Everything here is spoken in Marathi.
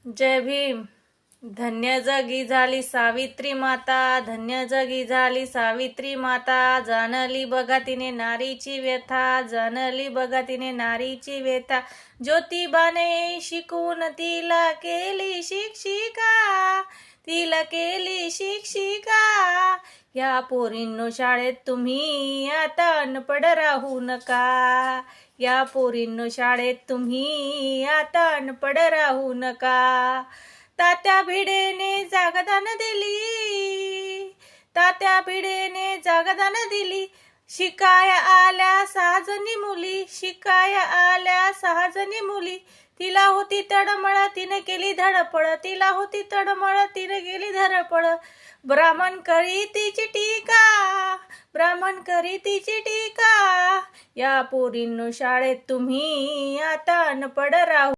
जय भीम. धन्य जगी झाली सावित्री माता, धन्य जगी झाली सावित्री माता. जाणली बघा तिने नारीची व्यथा, जाणली बघा तिने नारीची व्यथा. ज्योतिबाने शिकून तिला केली शिक्षिका, तिला केली शिक्षिका. या पोरींनो शाळेत तुम्ही आता अनपढ राहू नका, या पोरींनो शाळेत तुम्ही आता अनपढ राहू नका. तात्या भिडेने जागदान दिली, तात्या भिडेने जागदान दिली. शिकाया आल्या 6 जणी मुली, शिकाया आल्या 6 जणी मुली. तिला होती तडमळ तिने केली धडपड, तिला होती तडमळ तिने केली धडपड. ब्राह्मण करी तिची टीका, ब्राह्मण करी तिची टीका. या पोरींनो शाळेत तुम्ही आता अनपढ राहू